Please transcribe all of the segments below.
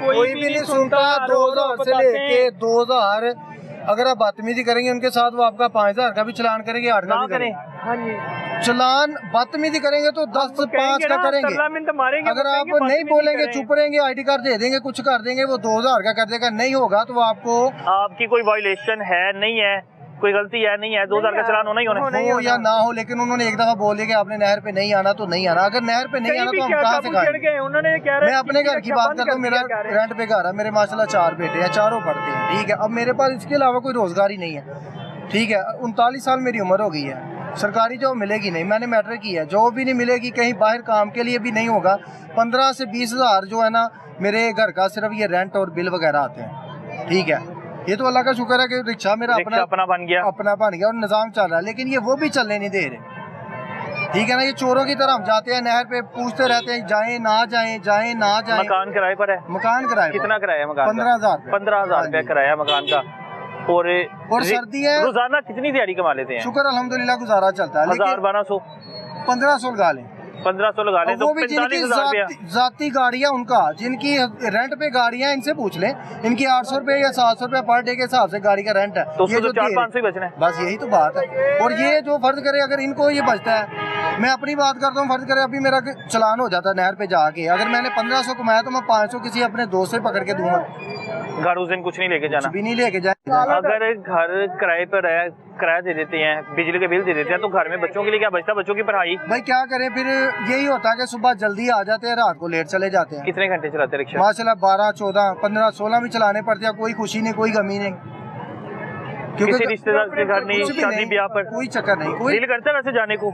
कोई भी नहीं सुनता। 2000 से लेके 2000 अगर आप बदतमीजी करेंगे उनके साथ, वो आपका 5000 का भी चलान करेंगे, 8 का भी करेंगे। हाँ जी, चलान बदतमीजी करेंगे तो 10-5 का करेंगे। अगर आप नहीं बोलेंगे, चुप रहेंगे, ID कार्ड दे देंगे, कुछ कर देंगे, वो 2000 का कर देगा। नहीं होगा तो वो आपकी कोई वायलेशन है नहीं है, कोई गलती है नहीं है, 2000 का चलान होना ही होना हो या ना हो। लेकिन उन्होंने एक दफा बोल दिया कि आपने नहर पे नहीं आना तो नहीं आना। अगर नहर पे नहीं आना तो हम कहाँ से खाएंगे। मैं अपने घर की बात करता हूँ, मेरा रेंट पे घर है, मेरे माशाल्लाह 4 बेटे हैं, चारों पढ़ते हैं, ठीक है। अब मेरे पास इसके अलावा कोई रोजगार ही नहीं है, ठीक है। 39 साल मेरी उम्र हो गई है, सरकारी जॉब मिलेगी नहीं, मैंने मैट्रिक की है, जॉब भी नहीं मिलेगी, कहीं बाहर काम के लिए भी नहीं होगा। 15 से 20 हज़ार जो है ना मेरे घर का सिर्फ ये रेंट और बिल वगैरह आते हैं, ठीक है। ये तो अल्लाह का शुक्र है कि रिक्शा मेरा अपना बन गया और निज़ाम चल रहा है। लेकिन ये वो भी चलने नहीं दे रहे, ठीक है ना। ये चोरों की तरह हम जाते हैं नहर पे, पूछते रहते हैं जाएं ना जाएं, जाएं ना जाएं। मकान किराए पर है? मकान किराए कितना किराया है मकान? 15,000 रुपया किराया मकान का। और सर्दी है, रोजाना कितनी दिहाड़ी कमा लेते हैं? शुक्र अल्हम्दुलिल्लाह गुजारा चलता है। 1200 1500 लगा लें, 1500 लगा लें तो 45,000 जाती गाड़ियाँ उनका, जिनकी रेंट पे गाड़ियाँ, इनसे पूछ लें, इनकी 800 रुपए या 700 रुपए पर डे के हिसाब से गाड़ी का रेंट है, तो ये जो 400-500 बचना है, बस यही तो बात है। और ये जो फर्ज करे, अगर इनको ये बचता है, मैं अपनी बात करता हूँ, फर्ज करे अभी मेरा चलान हो जाता है नहर पे जाके, अगर मैंने 1500 कमाया तो मैं 500 किसी अपने दोस्त से पकड़ के दूंगा। घर उस दिन कुछ नहीं लेके जाना, भी नहीं लेके जाए। अगर घर किराए पर है, किराया दे देते हैं, बिजली के बिल दे देते हैं, तो घर में बच्चों के लिए क्या बचता? बच्चों की पढ़ाई भाई क्या करें फिर। यही होता है कि सुबह जल्दी आ जाते हैं, रात को लेट चले जाते हैं। कितने घंटे चलाते हैं रिक्शा? माशाल्लाह 12, 14, 15, 16 भी चलाने पड़ते हैं। कोई खुशी नहीं, कोई गमी नहीं, किसी रिश्तेदार के घर नहीं, शादी ब्याह पर कोई चक्कर नहीं। कोई दिल करता है वैसे जाने को?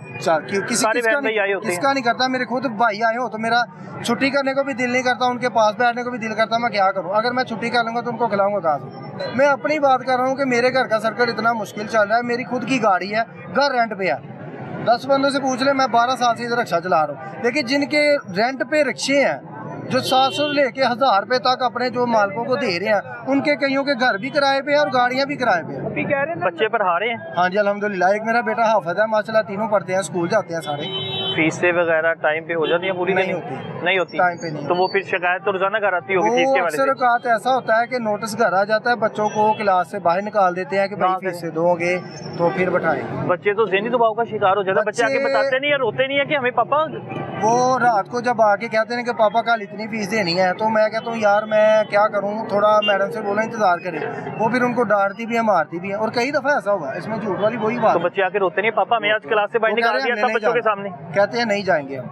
किसका नहीं करता। मेरे खुद भाई आए हो तो मेरा छुट्टी करने को भी दिल नहीं करता, उनके पास बैठने को भी दिल करता। मैं क्या करूं? अगर मैं छुट्टी कर लूंगा तो उनको खिलाऊंगा कहाँ से? मैं अपनी बात कर रहा हूँ कि मेरे घर का सर्कल इतना मुश्किल चल रहा है। मेरी खुद की गाड़ी है, घर रेंट पे है। 10 बंदों से पूछ ले, मैं 12 साल से इधर रिक्शा चला रहा हूँ। लेकिन जिनके रेंट पे रिक्शे हैं, जो 700 लेके 1000 रुपए तक अपने जो मालिकों को दे रहे हैं, उनके कईयों के घर भी किराए पे है और गाड़ियां भी किराए पे है। अभी कह रहे हैं बच्चे पढ़ा रहे हैं? हाँ जी अल्हम्दुलिल्लाह। एक मेरा बेटा हाफिज है माशाल्लाह, तीनों पढ़ते हैं, स्कूल जाते हैं सारे। फीसें वगैरह टाइम पे हो जाती है? पूरी नहीं होती टाइम पे नहीं। तो वो फिर शिकायत तो रोजाना घर आती होगी फीस के वाले से? शिकायत ऐसा होता है कि नोटिस घर आ जाता है, बच्चों को क्लास से बाहर निकाल देते हैं कि भाई फीसें दोगे तो फिर बैठाएंगे। बच्चे तो ज़हनी दबाव का शिकार हो जाते हैं। बच्चे आके बताते नहीं है, रोते नहीं है कि हमें पापा? वो रात को जब आके कहते हैं कि पापा कल इतनी फीस देनी है, तो मैं कहता हूँ यार मैं क्या करूँ, थोड़ा मैडम से बोला इंतजार करें। वो फिर उनको डांटती भी है, मारती भी है। और कई दफा ऐसा हुआ है, इसमें झूठ वाली वही बात। तो बच्चे आके रोते नहीं पापा मैं आज क्लास से बाहर निकाल दिया सब बच्चों के सामने? कहते हैं नहीं जाएंगे हम,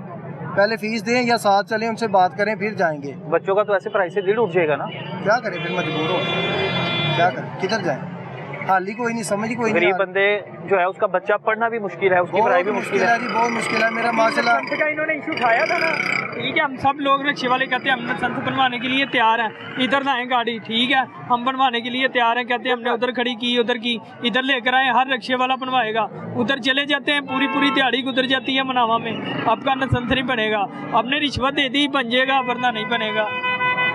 पहले फीस दें या साथ चलें, उनसे बात करें फिर जाएंगे। बच्चों का तो ऐसे पढ़ाई से दिल उठ जाएगा ना। क्या करें फिर, मजबूर हो, क्या करें, किधर जाए? हाल ही कोई नहीं, समझ ही कोई नहीं। गरीब बंदे जो है उसका बच्चा पढ़ना भी मुश्किल है, उसकी पढ़ाई भी मुश्किल है जी, बहुत मुश्किल है। मेरा माशाल्लाह का इन्होंने इशू उठाया था ना, ठीक है। हम सब लोग रिक्शे वाले कहते हैं हम संत बनवाने के लिए तैयार हैं, इधर लाएं गाड़ी, ठीक है, हम बनवाने के लिए तैयार हैं। कहते हैं हमने उधर खड़ी की, उधर की, इधर लेकर आए, हर रिक्शे वाला बनवाएगा। उधर चले जाते हैं, पूरी दिहाड़ी गुजर जाती है मनावा में, आपका न संत नहीं बनेगा। आपने रिश्वत दे दी बन जाएगा, वरना नहीं बनेगा।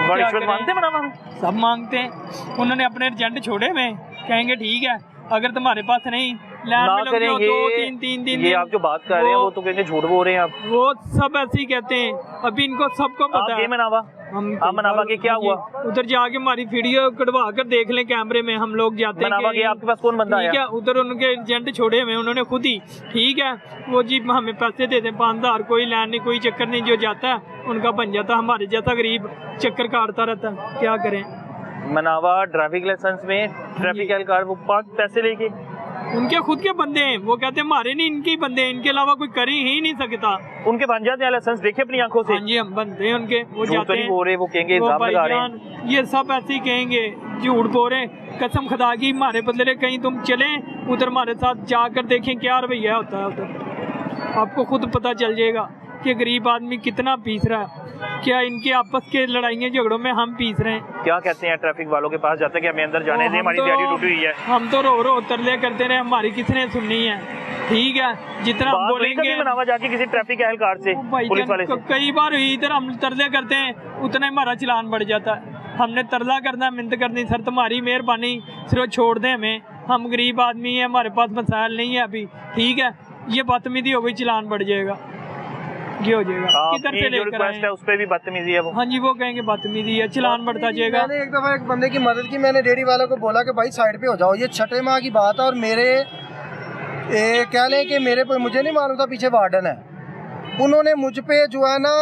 मांगते मनावा में सब मांगते हैं। उन्होंने अपने एजेंट छोड़े में, कहेंगे ठीक है अगर तुम्हारे पास नहीं लैंड में लग जाओ 2-3 दिन। ये आप जो बात कर रहे हैं वो तो कहेंगे झूठ बोल रहे हैं आप। वो सब ऐसे ही कहते हैं, अभी इनको सबको पता है। मनावा मनावा के क्या हुआ? उधर जाके हमारी वीडियो कटवा कर देख लें, कैमरे में हम लोग जाते हैं। मनावा के आपके पास कौन बंदा है? ठीक है, उधर उनके एजेंट छोड़े हुए उन्होंने खुद ही, ठीक है। वो जी हमें पैसे देते हैं 5000, कोई लैंड नहीं, कोई चक्कर नहीं, जो जाता है उनका बन जाता। हमारे जैसा गरीब चक्कर काटता रहता है, क्या करें। मनावा ड्राइविंग लाइसेंस में ट्रैफिक एहलकार वो 5 पैसे लेके, उनके खुद के बंदे हैं, वो कहते हैं हमारे नहीं इनके ही बंदे हैं, इनके अलावा कोई कर ही नहीं सकता। उनके बन जाते हैं लाइसेंस, देखे अपनी आंखों से? हाँ जी हम बनते हैं उनके। वो जाते हैं, बोल रहे, वो कहेंगे इल्जाम लगा रहे हैं। ये सब ऐसे ही कहेंगे, झूठ बोल रहे, कसम खुदा की हमारे बदले कहीं तुम चले उधर हमारे साथ जाकर देखें क्या रवैया होता है उधर, आपको खुद पता चल जाएगा कि गरीब आदमी कितना पीस रहा है। क्या इनके आपस के लड़ाइयाँ झगड़ों में हम पीस रहे हैं? क्या कहते हैं ट्रैफिक वालों के पास जाते हैं कि हमें अंदर जाने दें, हमारी दिहाड़ी टूटी हुई है? हम तो रो तरले करते रहे, हमारी किसने सुननी है, ठीक है। जितना हम बोलेंगे मनावा जाके किसी ट्रैफिक एहलकार से, पुलिस वाले से कई बार इधर हम तरले करते हैं, उतना हमारा चलान बढ़ जाता है। हमने तरला करना, मिन्नत करनी, सर तुम्हारी मेहरबानी, सिर्फ छोड़ दें हमें, हम गरीब आदमी हैं, हमारे पास मसाइल नहीं है अभी, ठीक है। ये बदतमीजी हो गई, चलान बढ़ जाएगा। ये हो जाएगा। किधर से जो लेकर रिक्वेस्ट है आए? उस पे भी बदतमीजी है वो। हाँ जी, वो कहेंगे बदतमीजी है, चलान बढ़ता जाएगा। मैंने एक दफा एक बंदे की मदद की, मैंने डेयरी वाले को बोला कि भाई साइड पे हो जाओ, ये 6 माह की बात है और मेरे कह लें कि मेरे पे मुझे नहीं मालूम था पीछे वार्डन है, उन्होंने मुझ पे जो है ना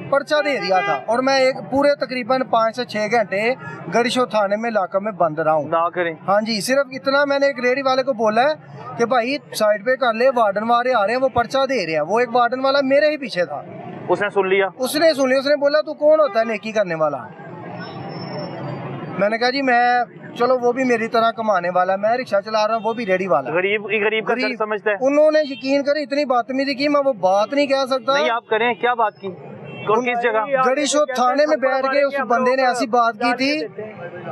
पर्चा दे दिया था और मैं एक पूरे तकरीबन 5 से 6 घंटे गरीशो थाने में लाकर में बंद रहा हूँ। ना करें। हाँ जी, सिर्फ इतना मैंने एक रेडी वाले को बोला है कि भाई साइड पे कर ले, वार्डन वाले आ रहे हैं, वो पर्चा दे रहे हैं। वो एक वार्डन वाला मेरे ही पीछे था, उसने सुन लिया। उसने सुन लिया, उसने बोला तू कौन होता है नेकी करने वाला। मैंने कहा जी मैं, चलो वो भी मेरी तरह कमाने वाला है, मैं रिक्शा चला रहा हूँ, वो भी रेडी वाला। गरीब का दर्द समझता है। उन्होंने यकीन करे इतनी बदतमीजी की, मैं वो बात नहीं कह सकता। नहीं, आप करें, क्या बात की? कौन किस जगह? गरीशो थाने में बैठ के उस बंदे ने ऐसी बात की थी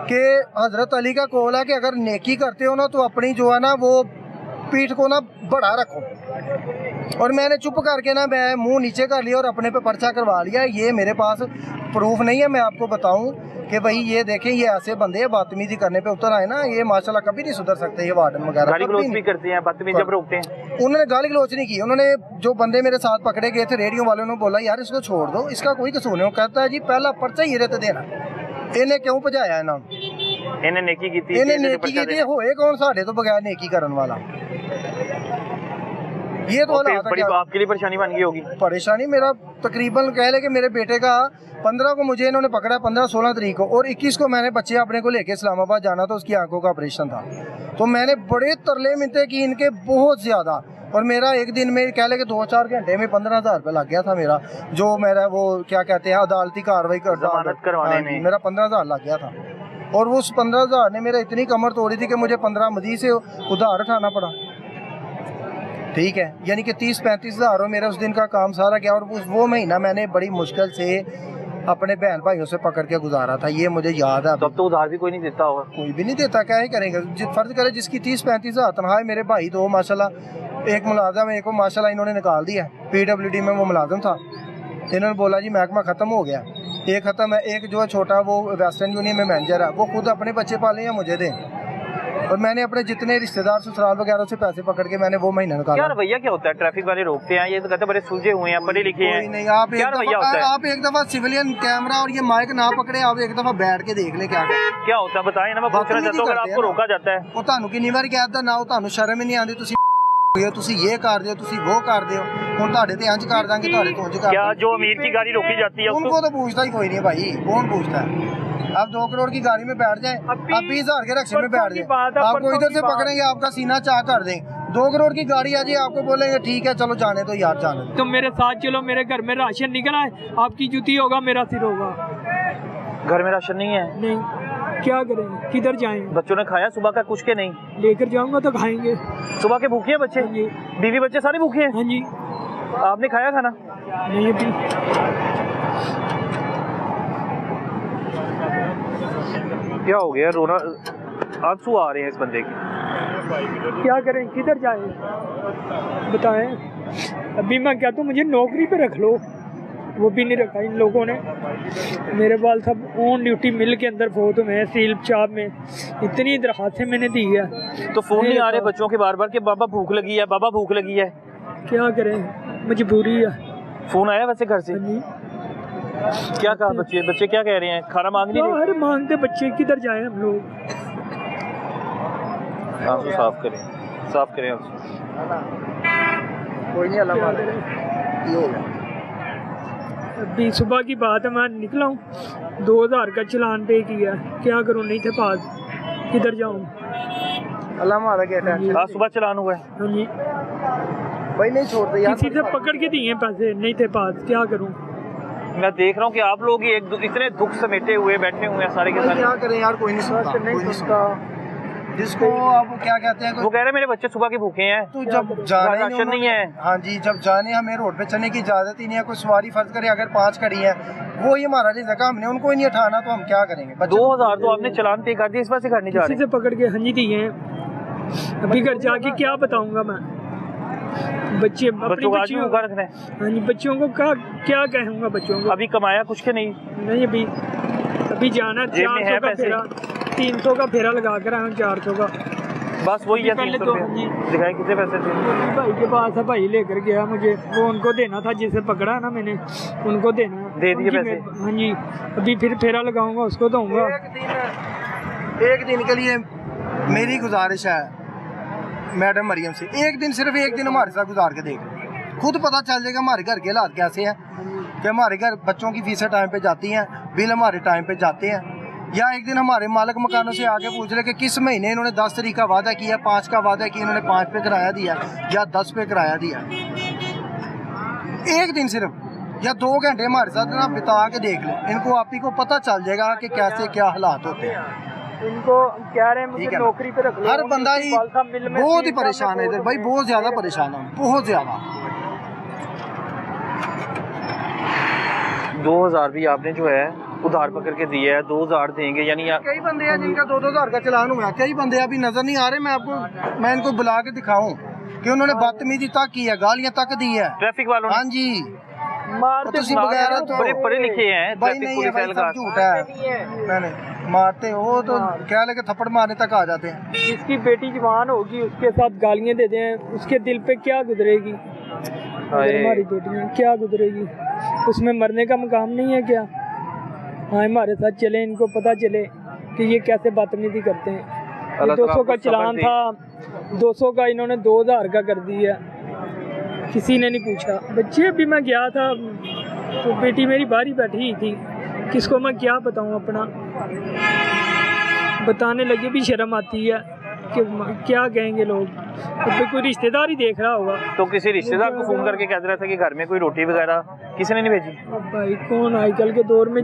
कि हजरत अली का कौल है कि अगर नेकी करते हो ना तो अपनी जो है ना वो पीठ को ना बढ़ा रखो। और मैंने चुप करके ना मैं मुंह नीचे कर लिया और अपने पे पर्चा करवा लिया। ये मेरे पास प्रूफ नहीं है, मैं आपको बताऊं कि भाई ये देखें, ये ऐसे बंदे बदतमीजी करने पे उतर आए ना, ये माशाल्लाह कभी नहीं सुधर सकते। ये वार्डन वगैरह गाली गलौज भी करते हैं, बदतमीजी जब रोकते हैं। उन्होंने गाली गलौज नहीं की, उन्होंने जो बंदे मेरे साथ पकड़े गए थे रेडियो वालों ने बोला यार इसको छोड़ दो, इसका कोई कसूर नहीं। कहता है जी पहला पर्चा ही रहते देना, इन्हें क्यों भजाया इन्होंने, इन्हें नेकी की थी, इन्हें नेकी की थी, होए कौन साढ़े तो बगैर नेकी करने वाला। ये तो बड़ी आपके लिए परेशानी बन गई होगी। परेशानी मेरा तकरीबन कह ले कि मेरे बेटे का 15 को मुझे इन्होंने पकड़ा, 15-16 तारीख को, और 21 को मैंने बच्चे अपने को लेके इस्लामाबाद जाना था, उसकी आंखों का ऑपरेशन था। तो मैंने बड़े तरले मिनते की इनके बहुत ज्यादा, और मेरा एक दिन में कह ले कि 2-4 घंटे में 15,000 रुपये लग गया था मेरा, जो मेरा वो क्या कहते हैं अदालती कार्रवाई करवाने में मेरा 15,000 लग गया था। और उस 15,000 ने मेरा इतनी कमर तोड़ी थी कि मुझे 15 मजीद से उधार उठाना पड़ा। ठीक है, यानी कि 30-35 हज़ार मेरा उस दिन का काम सारा गया। और वो महीना मैंने बड़ी मुश्किल से अपने बहन भाइयों से पकड़ के गुजारा था, ये मुझे याद है। तब तो उधार भी कोई नहीं देता होगा। कोई भी नहीं देता, क्या ही करेंगे। फर्ज करे जिसकी 30-35 हज़ार तनख्वाह है, मेरे भाई तो माशाल्लाह एक मुलाजम है, एक को माशाल्लाह इन्होंने निकाल दिया, PWD में वो मुलाजम था, इन्होंने बोला जी महकमा ख़त्म हो गया। एक ख़त्म है, एक जो है छोटा वो वेस्टर्न यूनियन में मैनेजर है, वो खुद अपने बच्चे पाले या मुझे दें। और मैंने अपने जितने रिश्तेदार ससुराल वगैरह से पैसे पकड़ के मैंने वो महीना निकाला। यार भैया क्या होता है, ट्रैफिक वाले रोकते हैं, ये तो कहते हैं बड़े सूझे हुए हैं, पढ़े लिखे हैं। नहीं, आप एक दफा सिविलियन कैमरा और ये माइक ना पकड़े, आप एक दफा बैठ के देख ले क्या होता है, बताएं ना। मैं पूछना चाहता हूं, अगर आपको रोका जाता है वो ਤੁਹਾਨੂੰ ਕਿੰਨੀ ਵਾਰ ਕਹਿਦਾ ਨਾ, ਉਹ ਤੁਹਾਨੂੰ ਸ਼ਰਮ ਹੀ ਨਹੀਂ ਆਉਂਦੀ, ਤੁਸੀਂ ये कर दो, ਤੁਸੀਂ वो कर दो, ਹੁਣ ਤੁਹਾਡੇ ਤੇ ਇੰਜ ਕਰ ਦਾਂਗੇ, ਤੁਹਾਡੇ ਤੋਂ ਇੰਜ कर। क्या जो अमीर की गाड़ी रोकी जाती है उनको तो पूछता ही कोई नहीं भाई, कौन पूछता है। आप 2 करोड़ की गाड़ी में बैठ जाए, आप 20,000 के रक्शे में बैठ जाए, आपको इधर से पकड़ेंगे, आपका सीना चाह कर देंगे। 2 करोड़ की गाड़ी आ जाए, आपको बोलेंगे ठीक है चलो जाने दो यार, जाने दो। तो मेरे साथ चलो, मेरे घर में राशन निकल आए, आपकी जूती होगा मेरा सिर होगा। घर में राशन नहीं है? नहीं, क्या करें, किधर जाएं? बच्चों ने खाया सुबह का? कुछ के नहीं लेकर जाऊंगा तो खाएंगे। सुबह के भूखे हैं बच्चे? बीवी बच्चे सारे भूखे हैं? हाँ जी। आपने खाया खाना? नहीं अभी। क्या हो गया, रोना आंसू आ रहे हैं इस बंदे के। क्या करें, किधर जाएं बताएं। अभी मैं कहता हूँ मुझे नौकरी पे रख लो, वो भी नहीं रखा इन लोगों ने। मेरे बाल सब ऑन ड्यूटी मिल के अंदर फोटो में सील चाप में इतनी दरखास्तें मैंने दी है। तो फोन नहीं आ रहे बच्चों के बार बार कि बाबा भूख लगी है, बाबा भूख लगी है? क्या करें, मजबूरी है। फोन आया वैसे घर से? क्या कहा बच्चे क्या कह रहे हैं? खाना मांग नहीं अरे मांगते बच्चे, किधर जाए हम लोग। आंसू साफ करें आंसू। कोई नहीं, अल्लाह मालिक ये हो गया। अभी सुबह की बात है, मैं निकला हूँ, 2,000 का चलान पे किया, क्या करूँ, नहीं थे पास, किधर जाऊँ। अल्लाह मालिक है। आज सुबह चलान हुआ है? हाँ जी भाई, नहीं छोड़ते यार, किसी से पकड़ के दिए पैसे, नहीं थे पास, क्या करूँ। मैं देख रहा हूँ कि आप लोग ही इतने दुख समेटे हुए बैठे हुए हैं सारे के सारे। क्या करें यार, कोई नहीं सुनता। जिसको आप क्या कहते हैं, वो कह रहे हैं मेरे बच्चे सुबह के भूखे हैं। तो जब जाने राशन नहीं है। हाँ जी, जब जाने हमें रोड पे चलने की इजाजत ही नहीं है, कोई सवारी फर्ज करे अगर 5 खड़ी है, वो ही हमारा रिज़्क़, हमने उनको ही नहीं उठाना, तो हम क्या करेंगे। 2,000 तो आपने चलान पे कर दिया, इस बार से घर नहीं जा रहे? किसी से पकड़ के हंजी दिए हैं। अभी घर जाके क्या बताऊंगा मैं, बच्चे बच्चों को रखना है। हाँ जी, बच्चों को क्या कहूँगा बच्चों को। अभी कमाया कुछ के नहीं? नहीं, अभी जाना 400 का फेरा, 300 का फेरा लगा कर आया हूँ, 400 का। बस वही है, पहले 300 तो रुपये जी दिखाए। कितने पैसे थे? भाई के पास है, भाई लेकर गया मुझे, वो उनको देना था जिसे पकड़ा है ना मैंने, उनको देना है। दे दिए उनकी पैसे? हाँ जी, अभी फिर फेरा लगाऊंगा उसको दूंगा। एक दिन के लिए मेरी गुजारिश है मैडम मरियम से, एक दिन, सिर्फ एक दिन हमारे साथ गुजार के देख लो, खुद पता चल जाएगा हमारे घर के हालात कैसे हैं, कि हमारे घर बच्चों की फीसें टाइम पे जाती हैं, बिल हमारे टाइम पे जाते हैं, या एक दिन हमारे मालिक मकानों से आके पूछ ले कि किस महीने इन्होंने 10 तारीख का वादा किया, 5 का वादा किया, इन्होंने 5 पे किराया दिया या 10 पे किराया दिया। एक दिन सिर्फ या 2 घंटे हमारे साथ ना बिता के देख ले, इनको आप ही को पता चल जाएगा कि कैसे क्या हालात होते हैं। इनको कह रहे हैं मुझे नौकरी पे रख लो, हर बंदा ही बहुत ही परेशान है इधर भाई, बहुत ज्यादा परेशान है, बहुत ज्यादा। 2000 भी आपने जो है उधार पकड़ के दिया है, 2000 देंगे यानी कई बंदे हैं जिनका 2-2 हज़ार का चलान हुआ है, कई बंदे अभी नजर नहीं आ रहे। मैं इनको बुला के दिखाऊं कि उन्होंने बदतमीजी तक की है, गालियां तक दी है ट्रैफिक वालों ने। हाँ जी, मारते वगैरह तो बड़े पढ़े लिखे हैं, भाई ट्रैफिक नहीं है पुलिस भाई, सब झूठ है। मैंने मारते हो तो क्या लगे थप्पड़ मारने तक आ जाते हैं। जिसकी बेटी जवान होगी उसके साथ गालियां दे दें, उसके दिल पे क्या गुजरेगी? अगर हमारी बेटियां क्या गुजरेगी, उसमें मरने का मुकाम नहीं है क्या? हाँ, हमारे साथ चले, इनको पता चले कि ये कैसे बदतमीजी करते हैं। ये 200 का चलान था, 200 का इन्होंने 2000 का कर दिया, किसी ने नहीं पूछा। बच्चे अभी मैं गया था तो बेटी मेरी बाहर ही बैठी ही थी, किसको मैं क्या बताऊं अपना, बताने लगे भी शर्म आती है कि क्या कहेंगे लोग। तो कोई रिश्तेदार ही देख रहा होगा तो किसी रिश्तेदार को फोन करके कह रहा था कि घर में कोई रोटी वगैरह किसी ने नहीं भेजी। अब भाई कौन आजकल के दौर में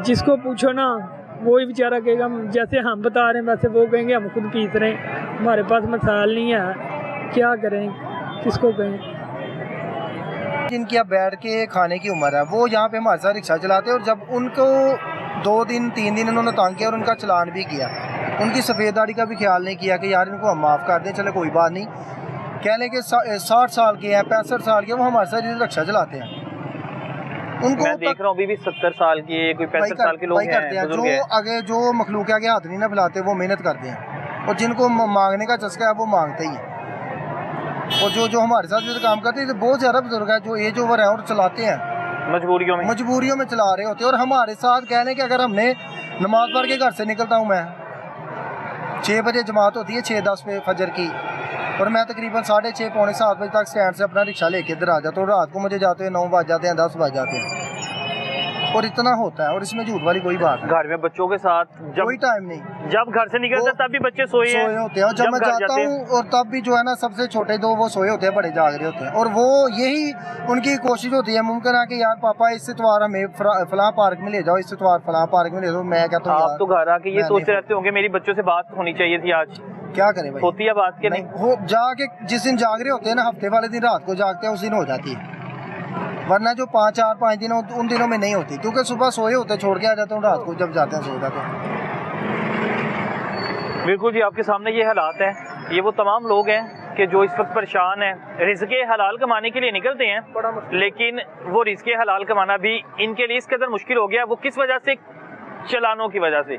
जिसको पूछो ना वही बेचारा कहेगा जैसे हम बता रहे हैं वैसे वो कहेंगे हम खुद पीस रहे हैं, हमारे पास मसाल नहीं है, क्या करें, किसको कहें। जिनकी अब बैठ के खाने की उम्र है वो यहाँ पे हमारे साथ रिक्शा चलाते हैं, और जब उनको 2 दिन 3 दिन उन्होंने तंग किया और उनका चलान भी किया, उनकी सफ़ेदारी का भी ख्याल नहीं किया कि यार इनको हम माफ़ कर दें, चले कोई बात नहीं, कह लें कि 60 साल के हैं, 65 साल के, वो हमारे साथ रिक्शा चलाते हैं। उनको मैं देख रहा हूँ अभी भी 70 साल के, कोई 65 साल के लोग हैं, जो आगे जो मखलूक आगे हाथ नहीं ना फैलाते वो मेहनत करते हैं, और जिनको मांगने का चस्का है वो मांगते ही हैं। और जो हमारे साथ जो काम करते हैं बहुत ज़्यादा बुजुर्ग है जो एज ओवर है और चलाते हैं, मजबूरियों में चला रहे होते हैं। और हमारे साथ कह लें कि अगर हमने नमाज पढ़ के घर से निकलता हूँ, मैं 6 बजे जमात होती है, 6:10 पे फजर की, और मैं तकरीबन 6:30 पौने 7 बजे तक स्टैंड से अपना रिक्शा लेके इधर आ जाता हूँ। रात को मुझे जाते हैं 9 बज जाते हैं, 10 बज जाते हैं, और इतना होता है, और इसमें झूठ वाली कोई बात नहीं। घर में बच्चों के साथ कोई टाइम नहीं, जब घर से निकलते तब भी बच्चे सोए होते हैं, और जब मैं जाता हूँ और तब भी जो है ना सबसे छोटे 2 वो सोए होते हैं, बड़े जाग रहे होते हैं, और वो यही उनकी कोशिश होती है मुमकिन है कि यार पापा इस इतवार हमें फलां पार्क में ले जाओ, इस इतवार फलां पार्क में ले जाओ। मैं कहता हूँ आप तो घर आके ये सोचते रहते होंगे मेरी बच्चों से बात होनी चाहिए थी आज, क्या करें भाई, होती है बात के नहीं हो जाके जिस दिन जाग रहे होते हैं ना, हफ्ते वाले दिन रात को जागते हैं उस दिन हो जाती है, वरना जो 4-5 दिन उन दिनों में नहीं होती, क्योंकि सुबह सोए होते छोड़ के आ जाता हूँ, रात को जब जाते हैं सो जाते हैं। बिल्कुल जी, आपके सामने ये हालात हैं, ये वो तमाम लोग हैं कि जो इस वक्त परेशान हैं, रिज़्क़े हलाल कमाने के लिए निकलते हैं, लेकिन वो रिज़्क़े हलाल कमाना भी इनके लिए इस कदर मुश्किल हो गया। वो किस वजह से? चलानों की वजह से।